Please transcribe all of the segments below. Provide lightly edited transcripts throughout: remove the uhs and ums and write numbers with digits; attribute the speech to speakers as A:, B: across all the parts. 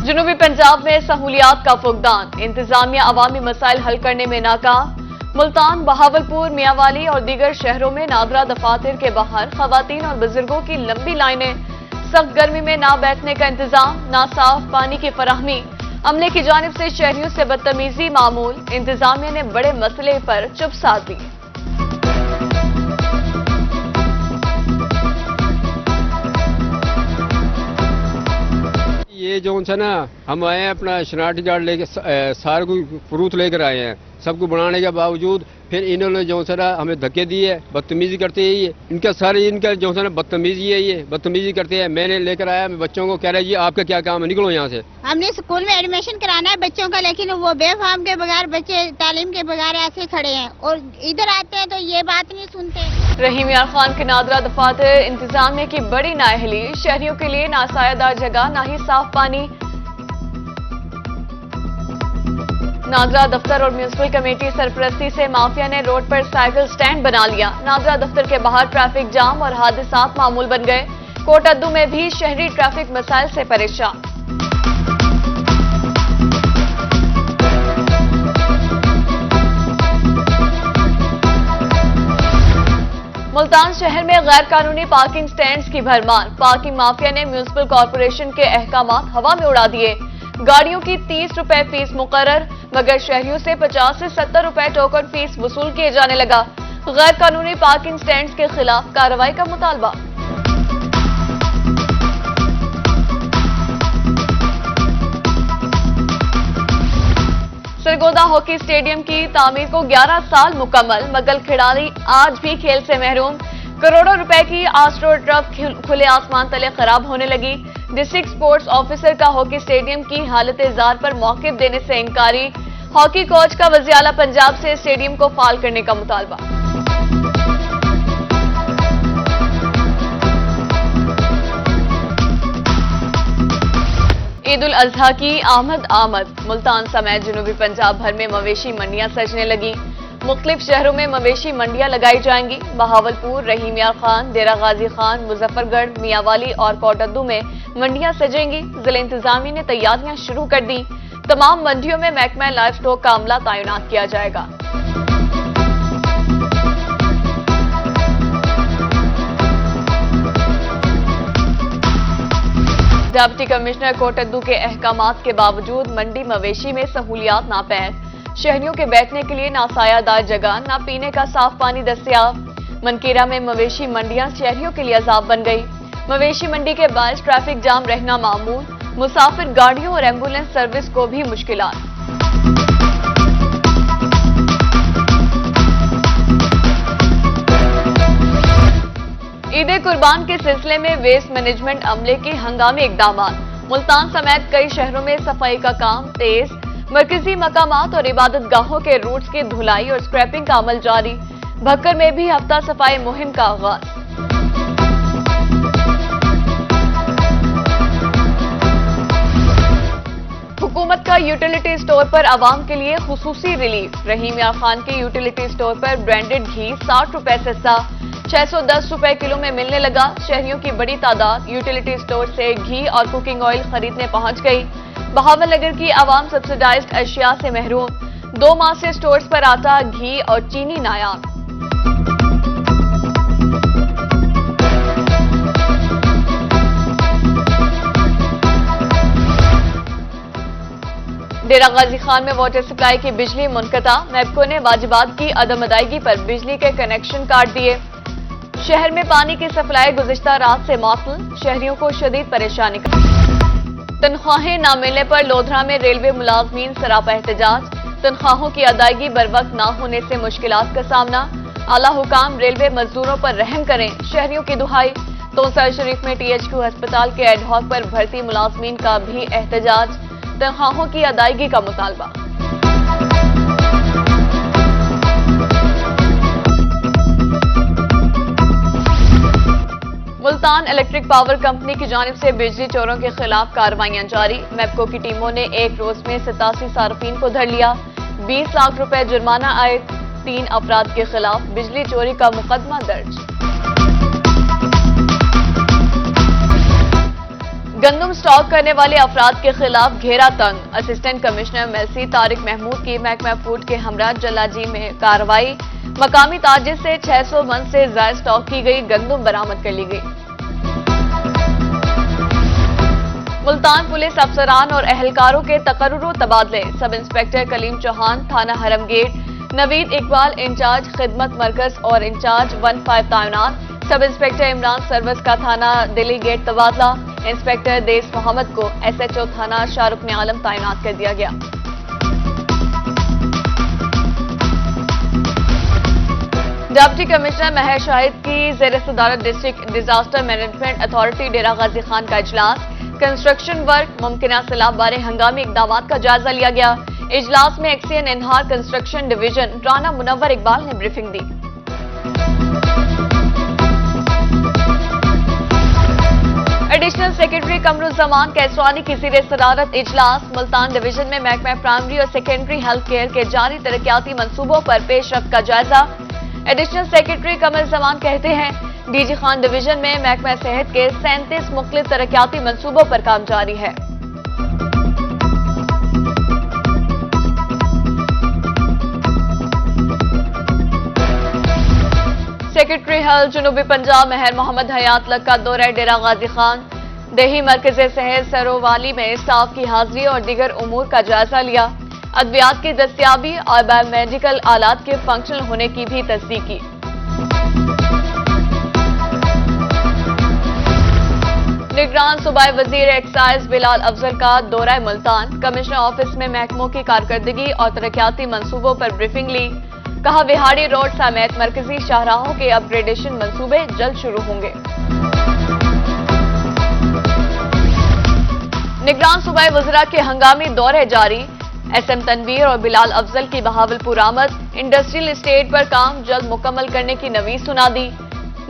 A: जनूबी पंजाब में सहूलियात का फुकदान, इंतजामिया अवामी मसाइल हल करने में नाकाम। मुल्तान, बहावलपुर, मियांवाली और दीगर शहरों में नादरा दफातर के बाहर खवातीन और बुजुर्गों की लंबी लाइनें। सख्त गर्मी में ना बैठने का इंतजाम, ना साफ पानी की फराहमी। अमले की जानिब से शहरियों से बदतमीजी मामूल। इंतजामिया ने बड़े मसले पर चुप साध दी।
B: ये जो है ना, हम आए हैं अपना शनाख्ती कार्ड लेके, सारे कोई प्रूफ लेकर आए हैं। सबको बनाने के बावजूद फिर इन्होंने जो है ना हमें धक्के दिए, बदतमीजी करते हैं। ये इनका सारे इनका जो है ना बदतमीजी है, ये बदतमीजी करते हैं। मैंने लेकर आया, मैं बच्चों को कह रहा है जी आपका क्या काम है, निकलो यहाँ से।
C: हमने स्कूल में एडमिशन कराना है बच्चों का, लेकिन वो बेफाम के बगैर बच्चे तालीम के बगैर ऐसे खड़े हैं और इधर आते हैं तो ये बात नहीं सुनते।
A: रहीम यार खान के नादरा दफातर, इंतजामिया की बड़ी नाअहली। शहरियों के लिए ना सायादार जगह, ना ही साफ पानी। नादरा दफ्तर और म्यूनिसिपल कमेटी सरपरस्ती से माफिया ने रोड पर साइकिल स्टैंड बना लिया। नादरा दफ्तर के बाहर ट्रैफिक जाम और हादसात मामूल बन गए। कोटद्दू में भी शहरी ट्रैफिक मसाइल से परेशान। मुल्तान शहर में गैर कानूनी पार्किंग स्टैंड्स की भरमार। पार्किंग माफिया ने म्यूनिसिपल कॉर्पोरेशन के अहकामात हवा में उड़ा दिए। गाड़ियों की 30 रुपए फीस मुकर्रर, मगर शहरियों से 50 से 70 रुपए टोकन फीस वसूल किए जाने लगा। गैर कानूनी पार्किंग स्टैंड्स के खिलाफ कार्रवाई का मुतालबा। सरगोदा हॉकी स्टेडियम की तामीर को 11 साल मुकम्मल, मगर खिलाड़ी आज भी खेल से महरूम। करोड़ों रुपए की आस्ट्रो ट्रफ खुले आसमान तले खराब होने लगी। डिस्ट्रिक्ट स्पोर्ट्स ऑफिसर का हॉकी स्टेडियम की हालत जार पर मौक़िफ़ देने से इंकारी। हॉकी कोच का वज़ीर-ए-आला पंजाब से स्टेडियम को फाल करने का मुतालबा। ईद उल अजहा की आमद। मुल्तान समेत जनूबी पंजाब भर में मवेशी मंडियां सजने लगी। मुख्तलिफ शहरों में मवेशी मंडियां लगाई जाएंगी। बहावलपुर, रहीम यार खान, डेरा गाजी खान, मुजफ्फरगढ़, मियांवाली और कोटद्दू में मंडियां सजेंगी। जिला इंतजामिया ने तैयारियां शुरू कर दी। तमाम मंडियों में महकमा लाइव स्टॉक का अमला तैनात किया जाएगा। डिप्टी कमिश्नर कोटद्दू के अहकामात के बावजूद मंडी मवेशी में सहूलियात नापैद। शहरियों के बैठने के लिए ना सायादार जगह, ना पीने का साफ पानी दस्तयाब। मनकीरा में मवेशी मंडियां शहरियों के लिए अजाब बन गई। मवेशी मंडी के बायस ट्रैफिक जाम रहना मामूल। मुसाफिर गाड़ियों और एम्बुलेंस सर्विस को भी मुश्किलात। ईद कुर्बान के सिलसिले में वेस्ट मैनेजमेंट अमले के हंगामी इकदामात। मुल्तान समेत कई शहरों में सफाई का काम तेज। मरकजी मकामात और इबादत गाहों के रूट्स की धुलाई और स्क्रैपिंग का अमल जारी। भक्कर में भी हफ्ता सफाई मुहिम का आगाज। हुकूमत का यूटिलिटी स्टोर पर आवाम के लिए खुसूसी रिलीफ। रहीम यार खान के यूटिलिटी स्टोर पर ब्रांडेड घी 60 रुपए से 610 रुपए किलो में मिलने लगा। शहरियों की बड़ी तादाद यूटिलिटी स्टोर से घी और कुकिंग ऑयल खरीदने पहुंच गई। बहावलनगर की आवाम सब्सिडाइज्ड अशिया से महरूम। 2 माह से स्टोर्स पर आटा, घी और चीनी नायाब। डेरा गाजी खान में वाटर सप्लाई की बिजली मुनक़ता। मैपको ने वाजिबात की अदम अदायगी पर बिजली के कनेक्शन काट दिए। शहर में पानी की सप्लाई गुज़िश्ता रात से मअतल। शहरियों को शदीद परेशानी का। तनख्वाहें न मिलने पर लोधरा में रेलवे मुलाजमीन सरापा एहतजाज। तनख्वाहों की अदायगी बरवक्त न होने से मुश्किलात का सामना। आला हुकाम रेलवे मजदूरों पर रहम करें, शहरियों की दुहाई। तोसा शरीफ में THQ अस्पताल के एडहॉक पर भर्ती मुलाजमीन का भी एहतजाज। तनख्वाहों की अदायगी का मुतालबा। मुल्तान इलेक्ट्रिक पावर कंपनी की जानिब से बिजली चोरों के खिलाफ कार्रवाइयां जारी। मैपको की टीमों ने एक रोज में 87 सार्फिन को धर लिया। 20 लाख रुपए जुर्माना आए। 3 अफराद के खिलाफ बिजली चोरी का मुकदमा दर्ज। गंदम स्टॉक करने वाले अफराद के खिलाफ घेरा तंग, असिस्टेंट कमिश्नर मेलसी तारिक महमूद की महकमा फूड के हमरा जलाजी में कार्रवाई, मकामी ताजिर से 600 मन से ज्यादा स्टॉक की गई गंदम बरामद कर ली गई। मुल्तान पुलिस अफसरान और अहलकारों के तकर्रुर तबादले, सब इंस्पेक्टर कलीम चौहान थाना हरम गेट, नवीद इकबाल इंचार्ज खिदमत मरकज और इंचार्ज 15 तैनात, सब इंस्पेक्टर इमरान सरवस का थाना दिल्ली गेट तबादला, इंस्पेक्टर देस मोहम्मद को SHO थाना शाहरुख आलम तैनात कर दिया गया। डिप्टी कमिश्नर महर शाहिद की ज़ेर सदारत डिस्ट्रिक्ट डिजास्टर मैनेजमेंट अथॉरिटी डेरा गाजी खान का इजलास, कंस्ट्रक्शन वर्क मुमकिन सैलाब बारे हंगामी इकदाम का जायजा लिया गया। इजलास में एक्सीएन एनहार कंस्ट्रक्शन डिवीजन राना मुनव्वर इकबाल ने ब्रीफिंग दी। एडिशनल सेक्रेटरी कमरुज़्ज़मान कैसवानी की ज़ेर सदारत इजलास, मुल्तान डिवीजन में महकमा प्राइमरी और सेकेंडरी हेल्थ केयर के जारी तरक्याती मंसूबों पर पेशरफ्त का जायजा। एडिशनल सेक्रेटरी कमरुज़्ज़मान कहते हैं, डीजी खान डिवीजन में महकमा सेहत के 37 मुख्तलिफ तरक्याती मंसूबों पर काम जारी है। सेक्रेटरी हेल्थ जुनूबी पंजाब महर मोहम्मद हयात लक का दौरा डेरा गाजी खान, देही मरकज सेहत सरोवाली में स्टाफ की हाजिरी और दीगर उमूर का जायजा लिया। अद्वियात की दस्तियाबी और बायोमेडिकल आलात के फंक्शनल होने की भी तस्दीक की। निगरान सूबाई वजीर एक्साइज बिलाल अफजल का दौरा मुल्तान, कमिश्नर ऑफिस में महकमों की कारकर्दगी और तरक्याती मंसूबों पर ब्रीफिंग ली। कहा, बिहाड़ी रोड समेत मरकजी शाहराहों के अपग्रेडेशन मंसूबे जल्द शुरू होंगे। निगरान सूबाई वज़रा के हंगामी दौरे जारी, SM तनवीर और बिलाल अफजल की बहावलपुर आमद, इंडस्ट्रियल एस्टेट पर काम जल्द मुकम्मल करने की नवीद सुना दी।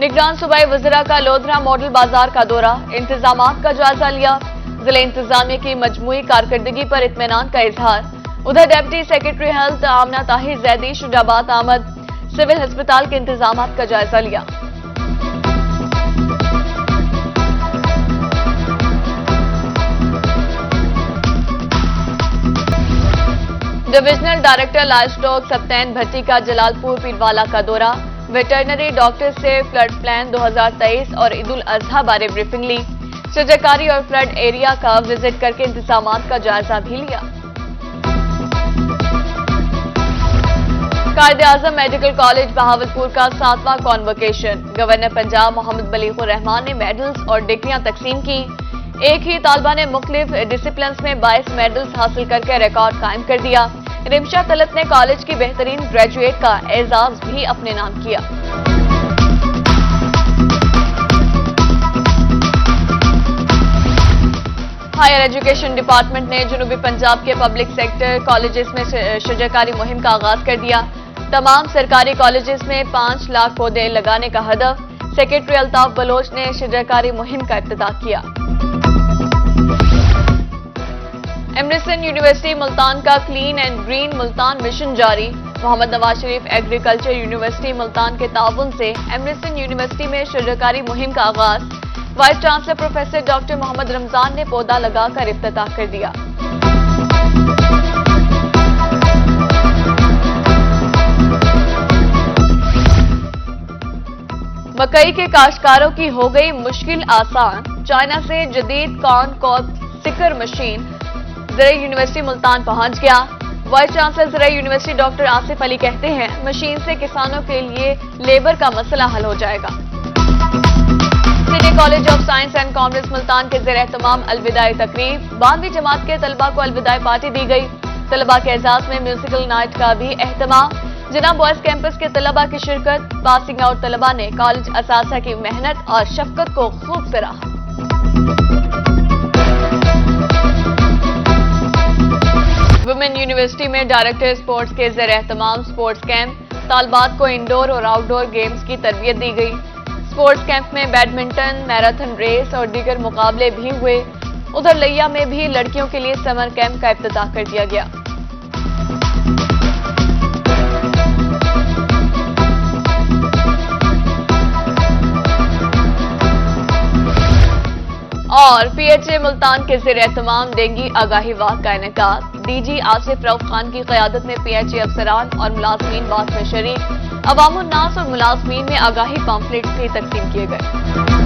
A: निगरान सूबाई वज़रा का लोधरा मॉडल बाजार का दौरा, इंतजामात का जायजा लिया, जिले इंतजामिया की मजमूई कारकर्दगी पर इत्मीनान का इजहार। उधर deputy secretary health Amna Tahir Zaidi Shujabad आमद, सिविल अस्पताल के इंतजामात का जायजा लिया। डिविजनल डायरेक्टर लाइफ स्टॉक सप्तैन भट्टी का जलालपुर पीरवाला का दौरा, वेटरनरी डॉक्टर से फ्लड प्लान 2023 और ईद उल अजहा बारे ब्रीफिंग ली। शजरकारी और फ्लड एरिया का विजिट करके इंतजामात का जायजा भी लिया। कायद-ए-आज़म मेडिकल कॉलेज बहावलपुर का 7वां कॉन्वोकेशन, गवर्नर पंजाब मोहम्मद बलीगुर रहमान ने मेडल्स और डिग्रियां तकसीम की। एक ही तालबा ने मुख्तलिफ डिसिप्लिन्स में 22 मेडल्स हासिल करके रिकॉर्ड कायम कर दिया। रिमशा तलत ने कॉलेज की बेहतरीन ग्रेजुएट का एजाज भी अपने नाम किया। हायर एजुकेशन डिपार्टमेंट ने जुनूबी पंजाब के पब्लिक सेक्टर कॉलेजेस में शजरकारी मुहिम का आगाज कर दिया। तमाम सरकारी कॉलेजेस में 5 लाख पौधे लगाने का हदफ, सेक्रेटरी अल्ताफ बलोच ने शजरकारी मुहिम का इब्तिदा किया। एमरिसन यूनिवर्सिटी मुल्तान का clean and green Multan mission जारी, मोहम्मद नवाज शरीफ एग्रीकल्चर यूनिवर्सिटी मुल्तान के ताउन से एमरिसन यूनिवर्सिटी में शजरकारी मुहिम का आगाज, vice chancellor professor doctor Mohammad Ramzan ने पौधा लगाकर इफ्तिताह कर दिया। मकई के काश्तकारों की हो गई मुश्किल आसान, चाइना से जदीद कॉर्न कॉप सिकर मशीन ज़राई यूनिवर्सिटी मुल्तान पहुंच गया। वाइस चांसलर ज़राई यूनिवर्सिटी डॉक्टर आसिफ अली कहते हैं, मशीन से किसानों के लिए लेबर का मसला हल हो जाएगा। City college of science and commerce Multan के ज़ेर एहतमाम अलविदाई तकरीब, 12वीं जमात के तलबा को अलविदाई पार्टी दी गई। तलबा के एजाज में म्यूजिकल नाइट का भी एहतमाम, जिना बॉयज कैंपस के तलबा की शिरकत, पासिंग आउट तलबा ने कॉलेज असासा की मेहनत और शफकत को खूब सराहा। वुमेन यूनिवर्सिटी में डायरेक्टर स्पोर्ट्स के ज़ेर एहतमाम स्पोर्ट्स कैंप, तालबात को इंडोर और आउटडोर गेम्स की तरबियत दी गई। स्पोर्ट्स कैंप में बैडमिंटन, मैराथन रेस और दीगर मुकाबले भी हुए। उधर लिया में भी लड़कियों के लिए समर कैंप का इफ्तिताह कर दिया गया। और पीएचए मुल्तान के ज़ेर एहतमाम डेंगी आगाही वाह का इनेकाद। डीजी आसिफ रऊफ खान की क़यादत में पीएचए अफसरान और मुलाजमीन बात में शरीक। अवामुन्नास और मुलाजमीन में आगाही पम्फलेट्स भी तकसीम किए गए।